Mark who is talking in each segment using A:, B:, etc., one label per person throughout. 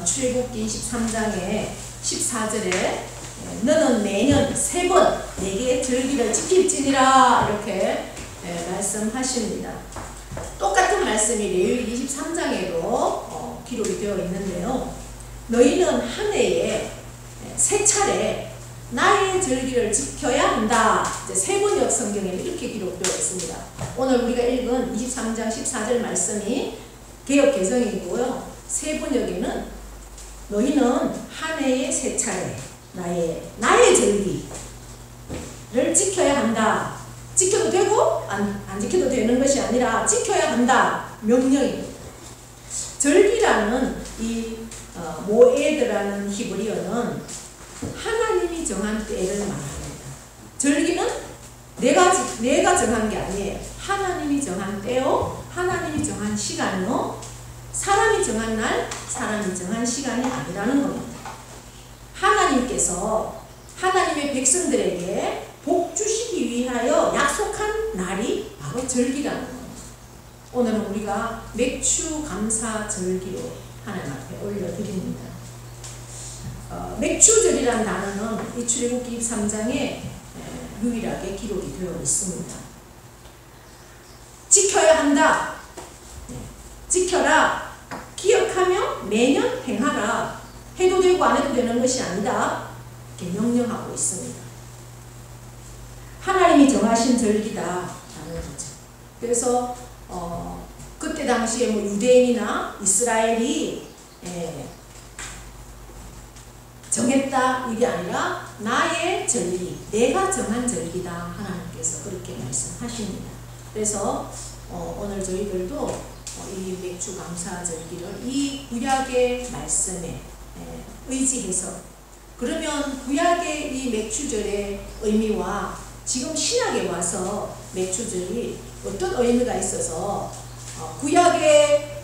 A: 출애굽기 23장의 14절에 너는 매년 3번 내게 절기를 지킬지니라 이렇게 말씀하십니다. 똑같은 말씀이 레위기 23장에도 기록이 되어 있는데요. 너희는 한 해에 3차례 나의 절기를 지켜야 한다. 이제 세번역 성경에 이렇게 기록되어 있습니다. 오늘 우리가 읽은 23장 14절 말씀이 개역 개성이고요. 세번역에는 너희는 한 해에 3차례 나의 절기를 지켜야 한다. 지켜도 되고 안 지켜도 되는 것이 아니라 지켜야 한다. 명령입니다. 절기라는 이 모에드라는 히브리어는 하나님이 정한 때를 말합니다. 절기는 내가 정한 게 아니에요. 하나님이 정한 때요, 하나님이 정한 시간요, 사람이 정한 날, 사람이 정한 시간이 아니라는 겁니다. 하나님께서 하나님의 백성들에게 복 주시기 위하여 약속한 날이 바로 절기라는 겁니다. 오늘은 우리가 맥주 감사 절기로 하나님 앞에 올려드립니다. 맥주절이라는 단어는 이 출애굽기 23장에 유일하게 기록이 되어 있습니다. 지켜야 한다. 지켜라. 기억하며 매년 행하라. 해도 되고 안 해도 되는 것이 아니다. 이렇게 명령하고 있습니다. 하나님이 정하신 절기다라는 거죠. 그래서 그때 당시에 뭐 유대인이나 이스라엘이 정했다 이게 아니라 나의 절기, 내가 정한 절기다. 하나님께서 그렇게 말씀하십니다. 그래서 오늘 저희들도 이 맥주 감사 절기를 이 구약의 말씀에 의지해서, 그러면 구약의 이 맥주절의 의미와 지금 신약에 와서 맥주절이 어떤 의미가 있어서 구약의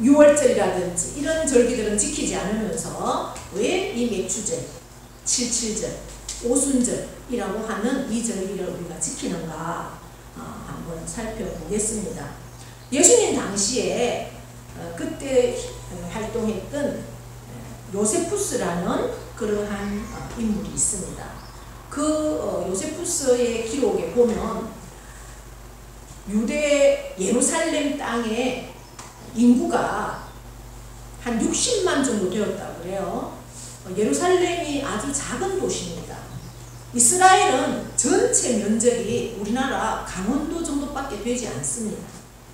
A: 6월절이라든지 이런 절기들은 지키지 않으면서 왜 이 맥주절, 77절, 오순절이라고 하는 이 절기를 우리가 지키는가 한번 살펴보겠습니다. 예수님 당시에 그때 활동했던 요세푸스라는 그러한 인물이 있습니다. 그 요세푸스의 기록에 보면 유대 예루살렘 땅에 인구가 한 60만 정도 되었다고 그래요. 예루살렘이 아주 작은 도시입니다. 이스라엘은 전체 면적이 우리나라 강원도 정도밖에 되지 않습니다.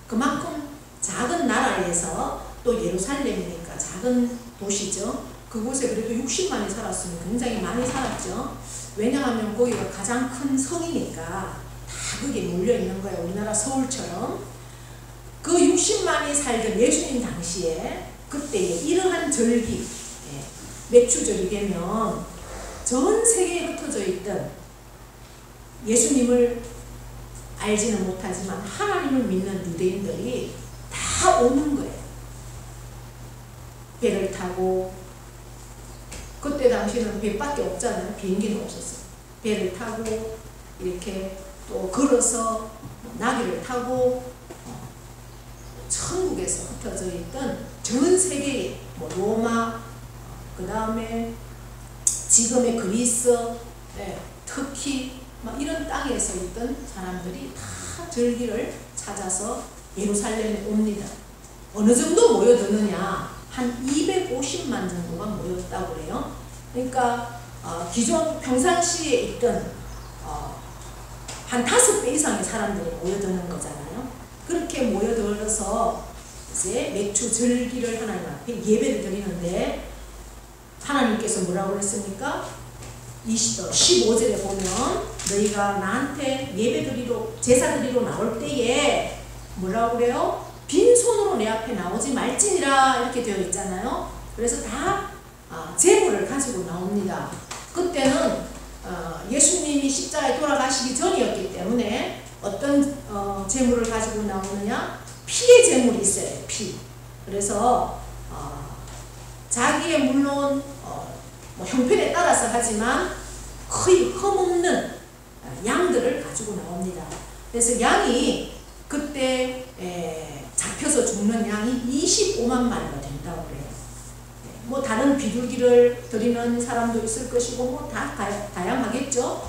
A: 그만큼 작은 나라에서 또 예루살렘이니까 작은 도시죠. 그곳에 그래도 60만이 살았으면 굉장히 많이 살았죠. 왜냐하면 거기가 가장 큰 성이니까 다 거기에 몰려있는 거예요. 우리나라 서울처럼. 그 60만이 살던 예수님 당시에 그때에 이러한 절기, 맥주절이 되면 전 세계에 흩어져 있던 예수님을 알지는 못하지만 하나님을 믿는 유대인들이 다 오는 거예요. 배를 타고, 그때 당시에는 배밖에 없잖아요. 비행기는 없었어요. 배를 타고 이렇게 또 걸어서 나귀를 타고 천국에서 흩어져 있던 전 세계에 뭐 로마, 그 다음에 지금의 그리스, 터키 막 이런 땅에서 있던 사람들이 다 절기를 찾아서 예루살렘에 옵니다. 어느 정도 모여드느냐? 한 250만 정도가 모였다고 그래요. 그러니까 기존 평상시에 있던 한 5배 이상의 사람들이 모여드는 거잖아요. 그렇게 모여들어서 이제 맥주 절기를 하나님 앞에 예배를 드리는데 하나님께서 뭐라고 그랬습니까? 15절에 보면 너희가 나한테 예배드리러 제사드리러 나올 때에 뭐라고 그래요? 빈손으로 내 앞에 나오지 말지니라 이렇게 되어 있잖아요. 그래서 다 제물을 가지고 나옵니다. 그때는 예수님이 십자가에 돌아가시기 전이었기 때문에 어떤 제물을 가지고 나오느냐? 피의 제물이 있어요. 피. 그래서 자기의 물론 뭐 형편에 따라서 하지만 거의 흠없는 양들을 가지고 나옵니다. 그래서 양이 그때 잡혀서 죽는 양이 25만 마리가 된다고 그래요. 비둘기를 드리는 사람도 있을 것이고 뭐 다 다양하겠죠.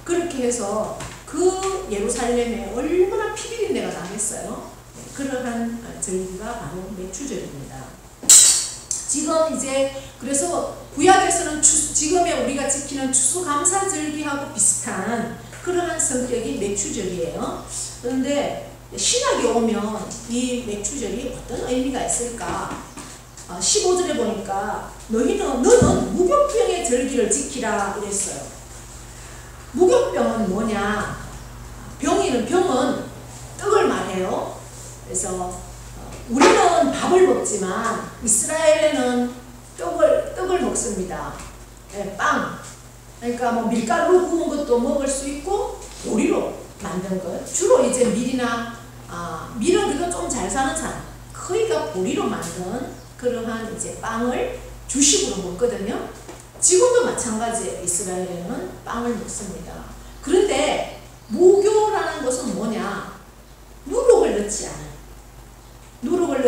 A: 그렇게 해서 그 예루살렘에 얼마나 피비린내가 나겠어요. 그러한 절기가 바로 맥추절입니다. 지금 이제 그래서 구약에서는 지금의 우리가 지키는 추수감사절기하고 비슷한 그러한 성격이 맥추절이에요. 그런데 신학에 오면 이 맥추절이 어떤 의미가 있을까? 15절에 보니까 너는 무교병의 절기를 지키라 이랬어요. 무교병은 뭐냐? 병은 떡을 말해요. 그래서 우리는 밥을 먹지만 이스라엘에는 떡을 먹습니다. 네, 빵. 그러니까 뭐 밀가루로 구운 것도 먹을 수 있고 요리로 만든 것. 주로 이제 밀은 그래도 좀 잘 사는 사람. 거의가 보리로 만든 그러한 이제 빵을 주식으로 먹거든요. 지금도 마찬가지예요. 이스라엘에는 빵을 먹습니다. 그런데 무교라는 것은 뭐냐? 누룩을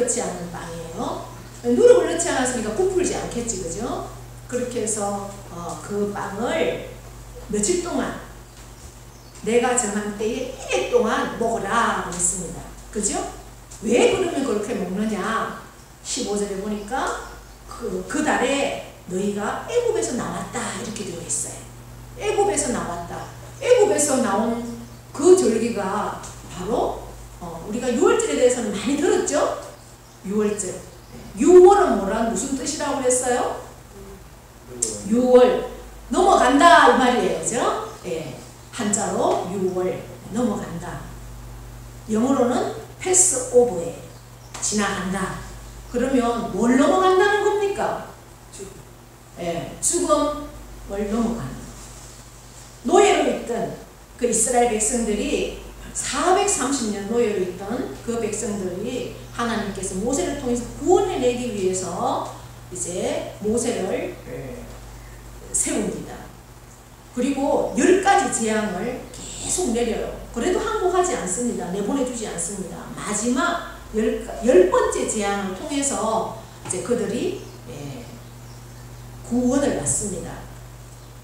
A: 넣지 않은 빵이에요. 누룩을 넣지 않았으니까 부풀지 않겠지, 그죠? 그렇게 해서 그 빵을 며칠 동안 내가 정한 때에 1일 동안 먹어라 그랬습니다. 그죠? 왜 그러면 그렇게 먹느냐? 15절에 보니까 그 달에 너희가 애굽에서 나왔다 이렇게 되어 있어요. 애굽에서 나왔다. 애굽에서 나온 그 절기가 바로 우리가 6월절에 대해서는 많이 들었죠? 6월절. 6월은 무슨 뜻이라고 그랬어요? 6월 넘어간다 이 말이에요. 그죠? 예. 한자로 6월 넘어간다. 영어로는 패스 오버에 지나간다. 그러면 뭘 넘어간다는 겁니까? 예, 죽음을 넘어가는. 노예로 있던 그 이스라엘 백성들이 430년 노예로 있던 그 백성들이 하나님께서 모세를 통해서 구원해내기 위해서 이제 모세를 세웁니다. 그리고 10가지 재앙을 계속 내려요. 그래도 항복하지 않습니다. 내보내주지 않습니다. 마지막 10번째 재앙을 통해서 이제 그들이 구원을 받습니다.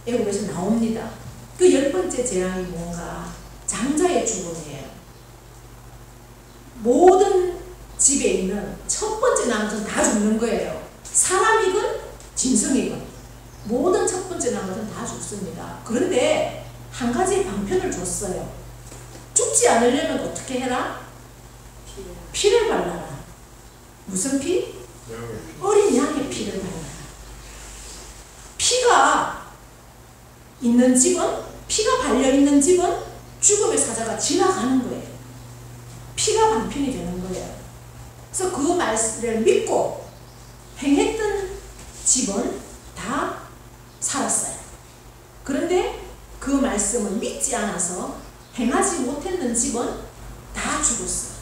A: 애굽에서 나옵니다. 그 10번째 재앙이 뭔가? 장자의 죽음이에요. 모든 집에 있는 첫 번째 낳은 것은 다 죽는 거예요. 사람이건 짐승이건 모든 첫 번째 낳은 것은 다 죽습니다. 그런데 한 가지 방편을 줬어요. 죽지 않으려면 어떻게 해라? 피를 발라라. 무슨 피? 어린 양의 피를 발라라. 피가 있는 집은, 피가 발려있는 집은 죽음의 사자가 지나가는 거예요. 피가 방편이 되는 거예요. 그래서 그 말씀을 믿고 행했던 집은 다 살았어요. 그런데 그 말씀을 믿지 않아서 행하지 못했는 집은 다 죽었어요.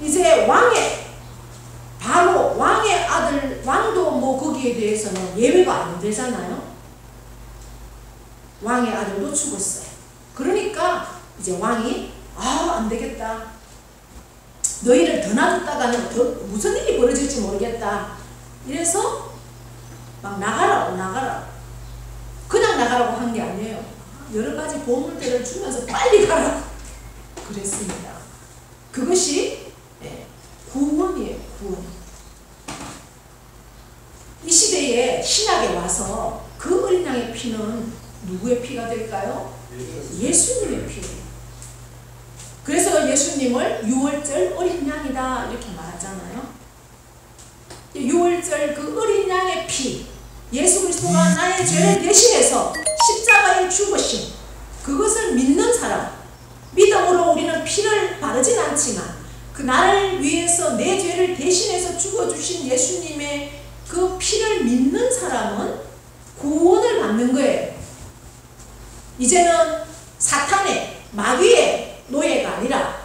A: 이제 바로 왕의 아들, 왕도 뭐 거기에 대해서는 예외가 안 되잖아요. 왕의 아들도 죽었어요. 그러니까 이제 왕이 안 되겠다. 너희를 더 놔뒀다가는 무슨 일이 벌어질지 모르겠다. 이래서 막 나가라. 그냥 나가라고 한 게 아니에요. 여러 가지 보물들을 주면서 빨리 가라고 그랬습니다. 그것이 구원이에요. 구원. 이 시대에 신약에 와서 그 어린 양의 피는 누구의 피가 될까요? 예수님의 피예요. 그래서 예수님을 6월절 어린 양이다 이렇게 말하잖아요. 6월절 그 어린 양의 피, 예수 그리스도가 나의 죄를 대신해서 십자가에 죽으신 그것을 믿는 사람, 믿음으로 우리는 피를 바르진 않지만 그 나를 위해서 내 죄를 대신해서 죽어주신 예수님의 그 피를 믿는 사람은 구원을 받는 거예요. 이제는 사탄의 마귀의 노예가 아니라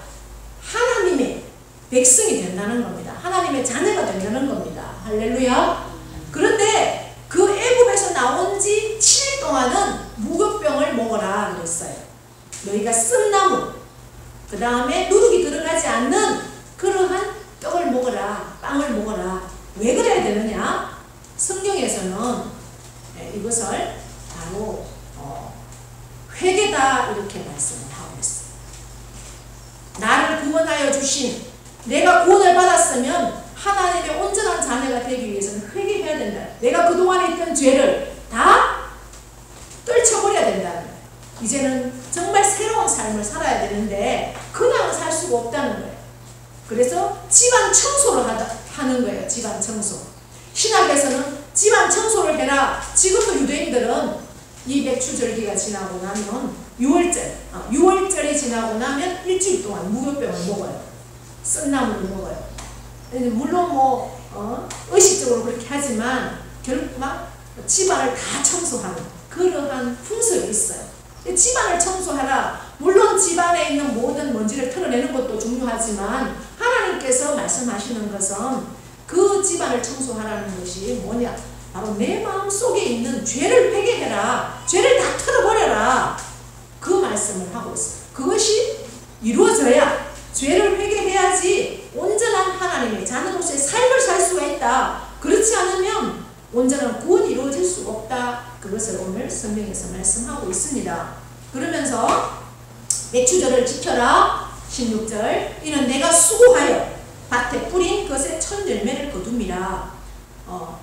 A: 하나님의 백성이 된다는 겁니다. 하나님의 자녀가 된다는 겁니다. 할렐루야. 그런데 그 애굽에서 나온 지 7일 동안은 무교병을 먹어라 그랬어요. 너희가 쓴나무, 그 다음에 누룩이 들어가지 않는 그러한 떡을 먹어라, 빵을 먹어라. 왜 그래야 되느냐? 성경에서는 이것을 바로 회개다 이렇게 말씀을 하고 있어요. 나를 구원하여 주신, 내가 구원을 받았으면 하나님의 온전한 자녀가 되기 위해서는 회개해야 된다. 내가 그동안에 있던 죄를 다 떨쳐버려야 된다는 거예요. 이제는 정말 새로운 삶을 살아야 되는데 그냥 살 수가 없다는 거예요. 그래서 집안 청소를 하는 거예요. 집안 청소. 신학에서는 집안 청소를 해라. 지금도 유대인들은 이 맥추절기가 지나고 나면 6월절이 지나고 나면 일주일 동안 무교병을 먹어요. 썬나물을 먹어요. 물론 의식적으로 그렇게 하지만 결국 막 집안을 다 청소하는 그러한 풍습이 있어요. 집안을 청소하라. 물론 집안에 있는 모든 먼지를 털어내는 것도 중요하지만 하나님께서 말씀하시는 것은 그 집안을 청소하라는 것이 뭐냐? 바로 내 마음속에 있는 죄를 회개해라. 죄를 다 털어버려라. 그 말씀을 하고 있어요. 그것이 이루어져야, 죄를 회개해야지 온전한 하나님의 자녀로서의 삶을 살 수가 있다. 그렇지 않으면 온전한 구원이 이루어질 수가 없다. 그것을 오늘 성경에서 말씀하고 있습니다. 그러면서 맥추절을 지켜라. 16절 이는 내가 수고하여 밭에 뿌린 것에 첫 열매를 거둠이라.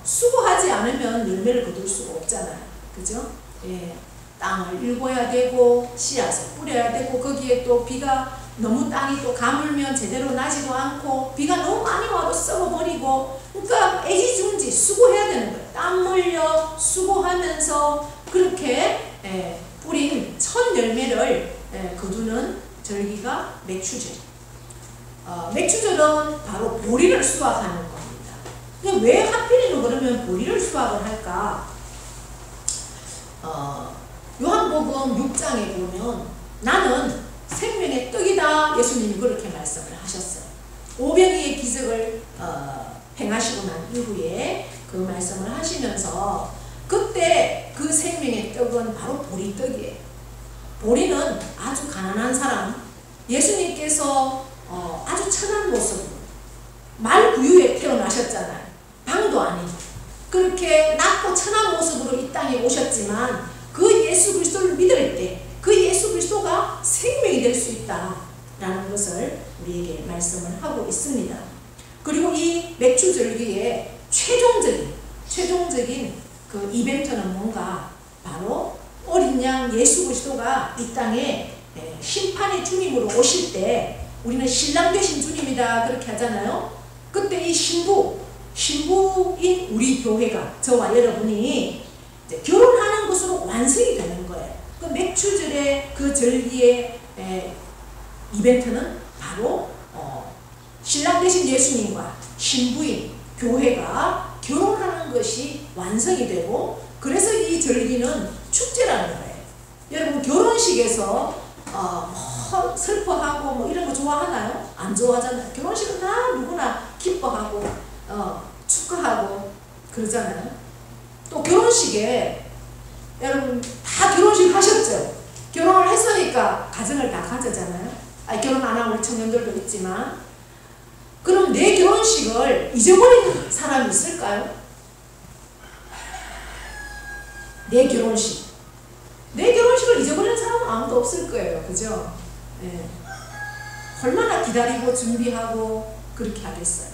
A: 수고하지 않으면 열매를 거둘 수가 없잖아요. 그죠? 예, 땅을 일궈야 되고 씨앗을 뿌려야 되고 거기에 또 비가 너무 땅이 또 가물면 제대로 나지도 않고 비가 너무 많이 와도 썩어버리고, 그러니까 애지중지 수고해야 되는 거예요. 땀 흘려 수고하면서 그렇게 뿌린 첫 열매를 거두는 절기가 맥추절. 맥추절은 바로 보리를 수확하는 겁니다. 근데 왜 하필이면 그러면 보리를 수확을 할까? 요한복음 6장에 보면 나는 생명의 떡이다. 예수님이 그렇게 말씀을 하셨어요. 오병이의 기적을 행하시고 난 이후에 그 말씀을 하시면서 그때 그 생명의 떡은 바로 보리떡이에요. 보리는 아주 가난한 사람, 예수님께서 아주 천한 모습으로 말구유에 태어나셨잖아요. 방도 아니고 그렇게 낮고 천한 모습으로 이 땅에 오셨지만 그 예수 그리스도를 믿을 때 그 예수 그리스도가 생명이 될 수 있다라는 것을 우리에게 말씀을 하고 있습니다. 그리고 이 맥추절기의 최종적인 그 이벤트는 뭔가? 바로 어린 양 예수 그리스도가 이 땅에 심판의 주님으로 오실 때 우리는 신랑 되신 주님이다 그렇게 하잖아요. 그때 이 신부인 우리 교회가, 저와 여러분이 결혼하는 것으로 완성이 되는 거예요. 그 맥추절의 그 절기의 이벤트는 바로 신랑 되신 예수님과 신부인 교회가 결혼하는 것이 완성이 되고, 그래서 이 절기는 축제라는 거예요. 여러분 결혼식에서 슬퍼하고 뭐 이런 거 좋아하나요? 안 좋아하잖아요. 결혼식은 다 누구나 기뻐하고 축하하고 그러잖아요. 또 결혼식에 여러분 다 결혼식 하셨죠? 결혼을 했으니까 가정을 다 가졌잖아요. 결혼 안 하고 우리 청년들도 있지만, 그럼 내 결혼식을 잊어버린 사람이 있을까요? 내 결혼식을 잊어버리는 사람은 아무도 없을 거예요. 그죠? 네. 얼마나 기다리고 준비하고 그렇게 하겠어요.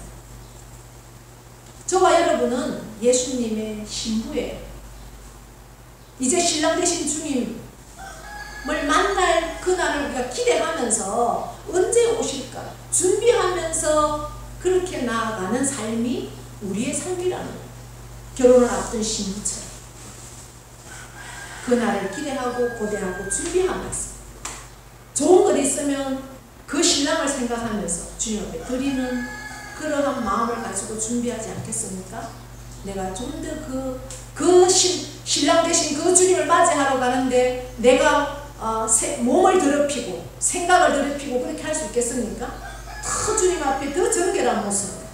A: 저와 여러분은 예수님의 신부예요. 이제 신랑 되신 주님을 만날 그날을 우리가 기대하면서 언제 오실까 준비하면서 그렇게 나아가는 삶이 우리의 삶이라는 거예요. 결혼을 앞둔 신부처럼 그날을 기대하고 고대하고 준비하면서 좋은 것 있으면 그 신랑을 생각하면서 주님 앞에 드리는 그러한 마음을 가지고 준비하지 않겠습니까? 내가 좀 더 신랑 되신 그 주님을 맞이하러 가는데 내가 몸을 더럽히고 생각을 더럽히고 그렇게 할 수 있겠습니까? 더 주님 앞에 더 정결한 모습으로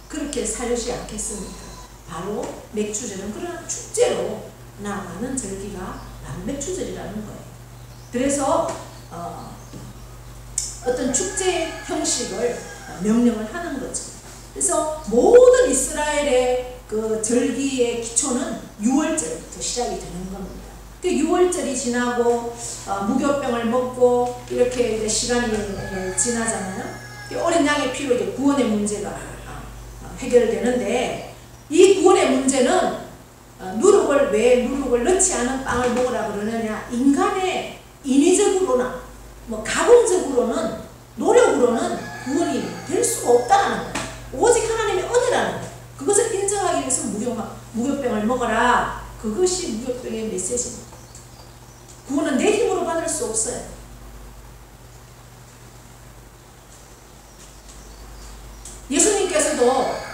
A: 그렇게 살지 않겠습니까? 바로 맥추절은 그런 축제로 나아가는 절기가 바로 맥추절이라는 거예요. 그래서 어떤 축제 형식을 명령을 하는 거죠. 그래서 모든 이스라엘의 그 절기의 기초는 6월절부터 시작이 되는 겁니다. 그 6월절이 지나고 무교병을 먹고 이렇게 이제 시간이 지나잖아요. 어린 양의 피로 이제 구원의 문제가 해결되는데, 이 구원의 문제는 왜 누룩을 넣지 않은 빵을 먹으라 그러느냐, 인간의 인위적으로나 뭐 가공적으로는 노력으로는 구원이 될 수가 없다는 거예요. 오직 하나님의 은혜라는 거예요. 그것을 인정하기 위해서 무교병을 먹어라. 그것이 무교병의 메시지입니다. 구원은 내 힘으로 받을 수 없어요. 예수님께서도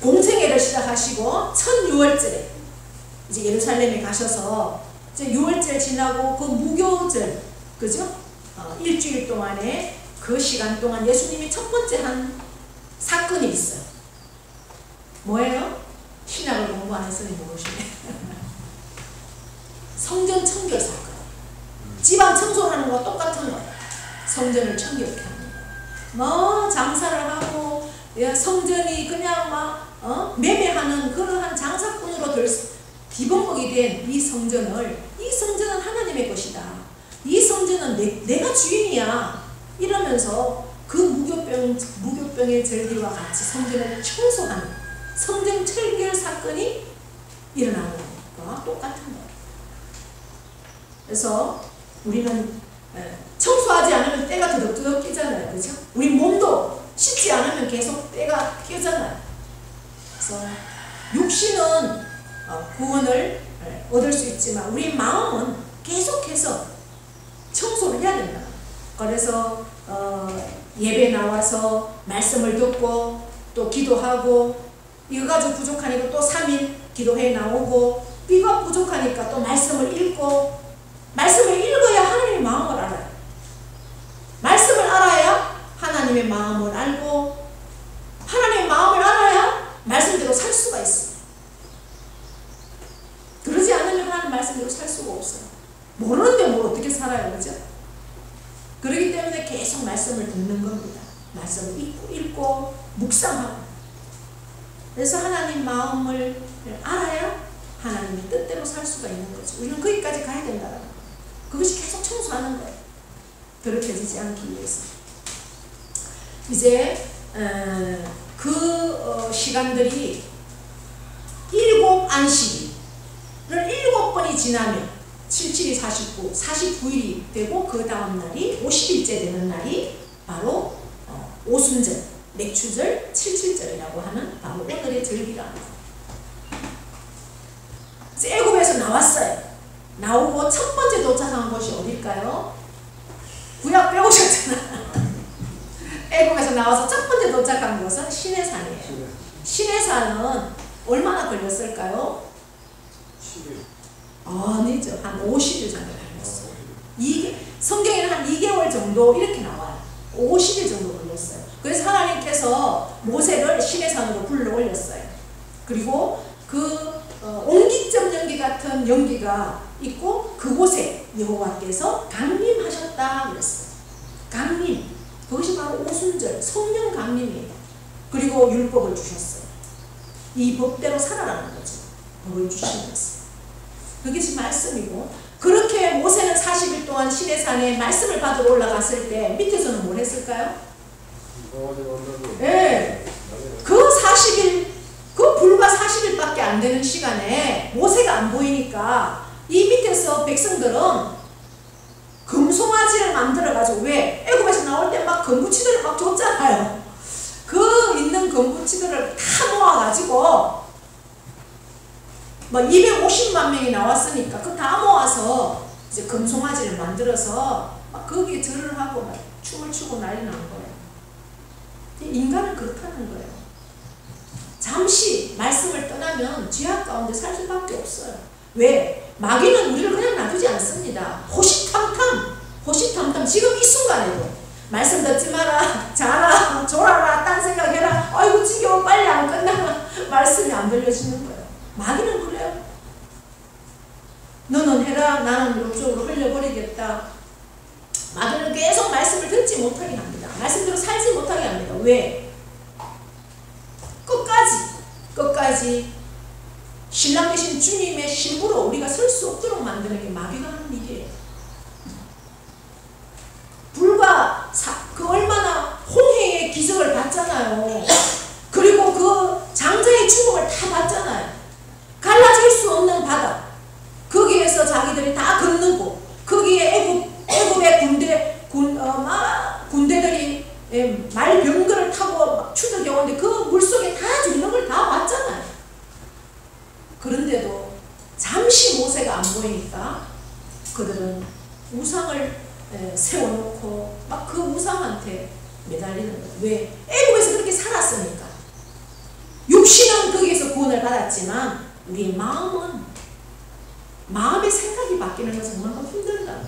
A: 공생애를 시작하시고 첫 6월절에 이제 예루살렘에 가셔서 이제 6월절 지나고 그 무교절, 그죠? 일주일 동안에 그 시간 동안 예수님이 첫 번째 한 사건이 있어요. 뭐예요? 신약을 공부 안 했으니 모르시네. 성전 청결 사건. 집안 청소하는 거와 똑같은 거예요. 성전을 청결케 하는 거예요. 뭐 장사를 하고 성전이 그냥 막 매매하는 그러한 장사꾼으로 뒤범벅이 된 이 성전은 하나님의 것이다. 이 성전은 내가 주인이야. 이러면서 그 무교병의 절기와 같이 성전을 청소하는 성전 청결 사건이 일어나는 것과 똑같은 거예요. 그래서 우리는 청소하지 않으면 때가 더덕더덕 끼잖아요. 그죠? 우리 몸도 씻지 않으면 계속 때가 끼잖아요. 그래서 육신은 구원을 얻을 수 있지만 우리 마음은 계속해서 청소를 해야 된다. 그래서 예배 나와서 말씀을 듣고 또 기도하고, 이거 가지고 부족하니까 또 3일 기도회 나오고, 이거 부족하니까 또 말씀을 읽고, 말씀을 읽어야 하나님의 마음을 알아요. 말씀을 알아야 하나님의 마음을 알고, 하나님의 마음을 알아야 말씀대로 살 수가 있어요. 그러지 않으면 하나님 말씀대로 살 수가 없어요. 모르는데 뭘 어떻게 살아요, 그죠? 그렇기 때문에 계속 말씀을 듣는 겁니다. 말씀을 읽고 묵상하고. 그래서 하나님 마음을 알아야 하나님의 뜻대로 살 수가 있는 거죠. 우리는 거기까지 가야 된다는 거예요. 그것이 계속 청소하는 거예요. 더럽혀지지 않기 위해서. 이제 그 시간들이 7 안식일을 7번이 지나면 77이 49, 49일이 되고, 그 다음 날이 50일째 되는 날이 바로 오순절, 맥추절, 77절이라고 하는 바로 오늘의 절기랍니다. 애굽에서 나왔어요. 나오고 첫 번째 도착한 곳이 어딜까요? 구약 빼오셨잖아. 애굽에서 나와서 첫 번째 도착한 곳은 시내산이에요. 시내산은 얼마나 걸렸을까요?
B: 10일.
A: 아니죠. 한 50일 정도 걸렸어요. 성경에는 한 2개월 정도 이렇게 나와요. 50일 정도 걸렸어요. 그래서 하나님께서 모세를 시내산으로 불러 올렸어요. 그리고 그 옹기점 연기 같은 연기가 있고, 그곳에 여호와께서 강림하셨다 그랬어요. 강림. 그것이 바로 오순절, 성령 강림이에요. 그리고 율법을 주셨어요. 이 법대로 살아라는 거죠. 법을 주시면서. 그게 지금 말씀이고, 그렇게 모세는 40일 동안 시내산에 말씀을 받으러 올라갔을 때 밑에서는 뭘 했을까요? 네. 그 40일, 그 불과 40일밖에 안 되는 시간에 모세가 안 보이니까 이 밑에서 백성들은 금송아지를 만들어가지고, 왜? 애굽에서 나올 때 막 금부치들을 막 줬잖아요. 그 있는 금부치들을 다 모아가지고 뭐 250만 명이 나왔으니까 그 다 모아서 이제 금송아지를 만들어서 막 거기에 절을 하고 막 춤을 추고 난리 난 거예요. 인간은 그렇다는 거예요. 잠시 말씀을 떠나면 죄악 가운데 살 수밖에 없어요. 왜? 마귀는 우리를 그냥 놔두지 않습니다. 호시탐탐 지금 이 순간에도 말씀 듣지 마라, 자라, 졸아라, 딴 생각해라, 아이고 지겨워, 빨리 안 끝나면 말씀이 안 들려지는 거예요. 마귀는 그래요. 너는 해라, 나는 이쪽으로 흘려버리겠다. 마귀는 계속 말씀을 듣지 못하게 합니다. 말씀대로 살지 못하게 합니다. 왜? 끝까지 끝까지 신랑 되신 주님의 신부로 우리가 설 수 없도록 만드는 게 마귀가 하는 일이에요. 불과 그 얼마나 홍해의 기적을 봤잖아요. 그리고 그 장자의 죽음을 다 봤잖아요. 갈라질 수 없는 바다, 거기에서 자기들이 다 건너고, 거기에 애굽의 군대들이 말병거를 타고 막 추적해 오는데 그 물속에 다 죽는 걸 다 봤잖아요. 그런데도 잠시 모세가 안 보이니까 그들은 우상을 세워놓고 막 그 우상한테 매달리는 거예요. 왜? 애굽에서 그렇게 살았으니까. 육신은 거기에서 구원을 받았지만 우리의 마음의 생각이 바뀌는 것은 그만큼 힘들다.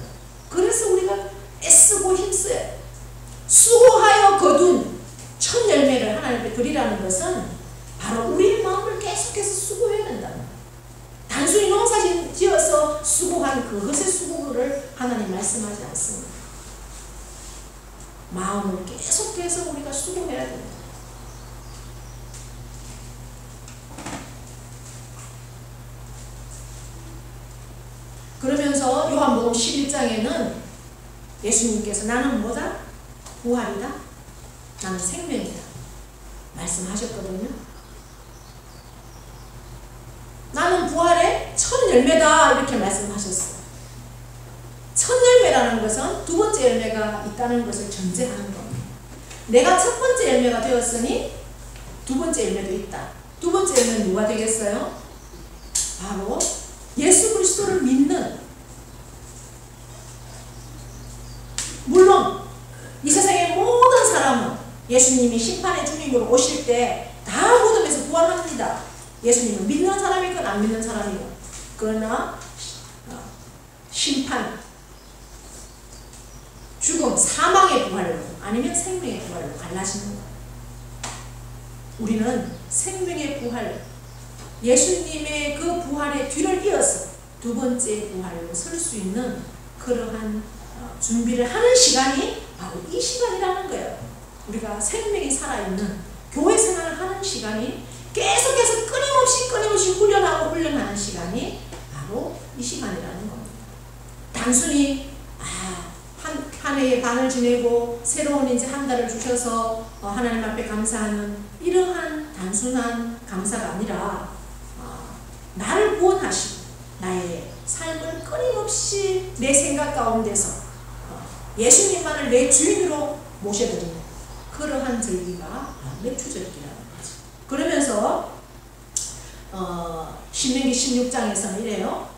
A: 그래서 우리가 애쓰고 힘써요. 수고하여 거둔 첫 열매를 하나님께 드리라는 것은 바로 우리의 마음을 계속해서 수고해야 된다. 단순히 농사 지어서 수고한 그것의 수고를 하나님 말씀하지 않습니다. 마음을 계속해서 우리가 수고해야 됩니다. 그러면서 요한복음 11장에는 예수님께서 나는 뭐다? 부활이다. 나는 생명이다. 말씀하셨거든요. 나는 부활의 첫 열매다. 이렇게 말씀하셨어요. 첫 열매라는 것은 두 번째 열매가 있다는 것을 전제하는 겁니다. 내가 첫 번째 열매가 되었으니 두 번째 열매도 있다. 두 번째 열매는 누가 되겠어요? 바로 예수 그리스도를 믿는, 물론 이 세상의 모든 사람은 예수님이 심판의 주님으로 오실 때 다 무덤에서 부활합니다. 예수님은 믿는 사람이건 안 믿는 사람이건. 그러나 심판, 죽음, 사망의 부활로 아니면 생명의 부활로 갈라지는 거예요. 우리는 생명의 부활, 예수님의 그 부활의 뒤를 이어서 두 번째 부활로 설 수 있는 그러한 준비를 하는 시간이 바로 이 시간이라는 거예요. 우리가 생명이 살아있는 교회 생활을 하는 시간이 계속해서 끊임없이 훈련하는 시간이 바로 이 시간이라는 겁니다. 단순히 한 해의 반을 지내고 새로운 이제 한 달을 주셔서 하나님 앞에 감사하는 이러한 단순한 감사가 아니라 나를 구원하시고 나의 삶을 끊임없이 내 생각 가운데서 예수님만을 내 주인으로 모셔드리는 그러한 절기가 맥추절기라는 거죠. 그러면서 신명기 16장에서는 이래요.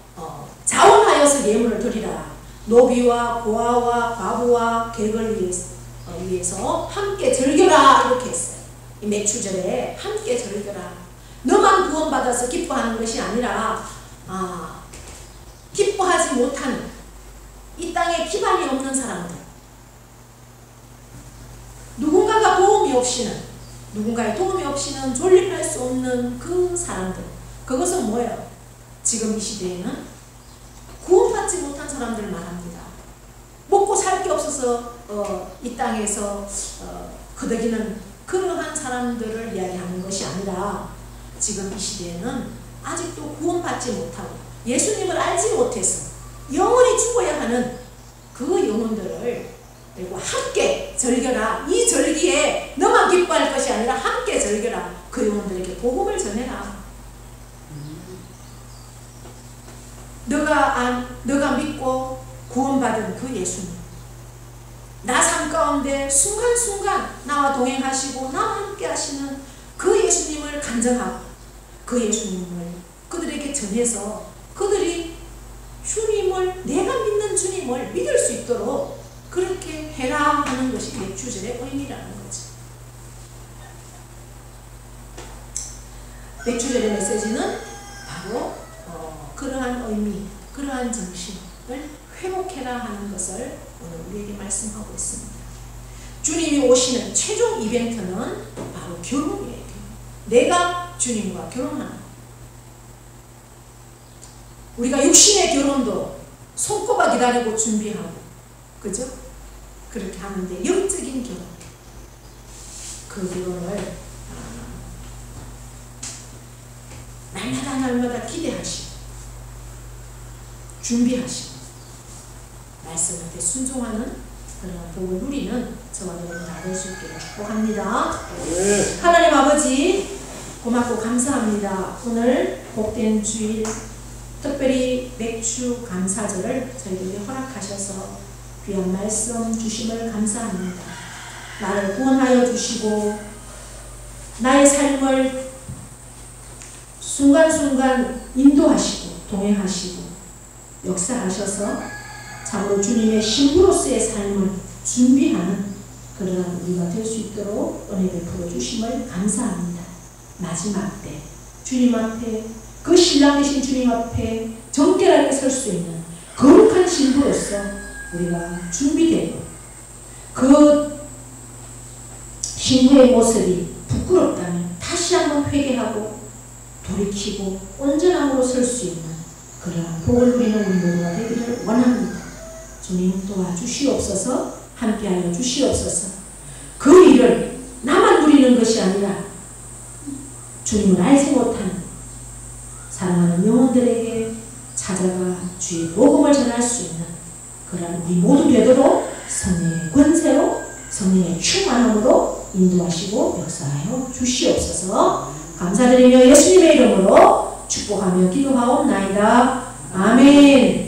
A: 자원하여서 예물을 드리라. 노비와 고아와 과부와 객을 위해서 함께 즐겨라. 이렇게 했어요. 이 맥추절에 함께 즐겨라. 너만 구원받아서 기뻐하는 것이 아니라 기뻐하지 못하는 이 땅에 기반이 없는 사람들, 누군가의 도움이 없이는 존립할 수 없는 그 사람들, 그것은 뭐예요? 지금 이 시대에는 구원받지 못한 사람들을 말합니다. 먹고 살 게 없어서 이 땅에서 거덕이는 그러한 사람들을 이야기하는 것이 아니라 지금 이 시대에는 아직도 구원받지 못하고 예수님을 알지 못해서 영원히 죽어야 하는 그 영혼들을 그리고 함께 즐겨라. 이 절기에 너만 기뻐할 것이 아니라 함께 즐겨라. 그 영혼들에게 복음을 전해라. 너가 믿고 구원받은 그 예수님, 나 삶 가운데 순간순간 나와 동행하시고 나와 함께 하시는 그 예수님을 간증하고 그 예수님을 그들에게 전해서 그들이 주님을, 내가 믿는 주님을 믿을 수 있도록 그렇게 해라 하는 것이 맥추절의 의미라는 거죠. 맥추절의 메시지는 바로 그러한 의미, 그러한 정신을 회복해라 하는 것을 오늘 우리에게 말씀하고 있습니다. 주님이 오시는 최종 이벤트는 바로 결혼이에요. 내가 주님과 결혼하는. 우리가 육신의 결혼도 손꼽아 기다리고 준비하고, 그죠? 그렇게 하는데 영적인 결혼, 그 결혼을 날마다 기대하시고 준비하시고 말씀 앞에 순종하는 그런 복을 누리는 저와 여러분 다 될 수 있기를 축복합니다.
B: 네.
A: 하나님 아버지 고맙고 감사합니다. 오늘 복된 주일 특별히 맥주 감사절을 저희들에게 허락하셔서 귀한 말씀 주심을 감사합니다. 나를 구원하여 주시고 나의 삶을 순간순간 인도하시고 동행하시고 역사하셔서 참으로 주님의 신부로서의 삶을 준비하는 그러한 우리가 될 수 있도록 은혜 베풀어 주심을 감사합니다. 마지막 때 주님 앞에 그 신랑 되신 주님 앞에 정결하게 설 수 있는 거룩한 신부로서 우리가 준비되고 그 신부의 모습이 부끄럽다면 다시 한번 회개하고 돌이키고 온전함으로 설 수 있는 그러한 복을 누리는 우리 모두가 되기를 원합니다. 주님 도와주시옵소서. 함께하여 주시옵소서. 그 일을 나만 누리는 것이 아니라 주님을 알지 못하는 사랑하는 영혼들에게 찾아가 주의 복음을 전할 수 있는 그러한 우리 모두 되도록 성령의 권세로 성령의 충만함으로 인도하시고 역사하여 주시옵소서. 감사드리며 예수님의 이름으로 축복하며 기도하옵나이다. 아멘.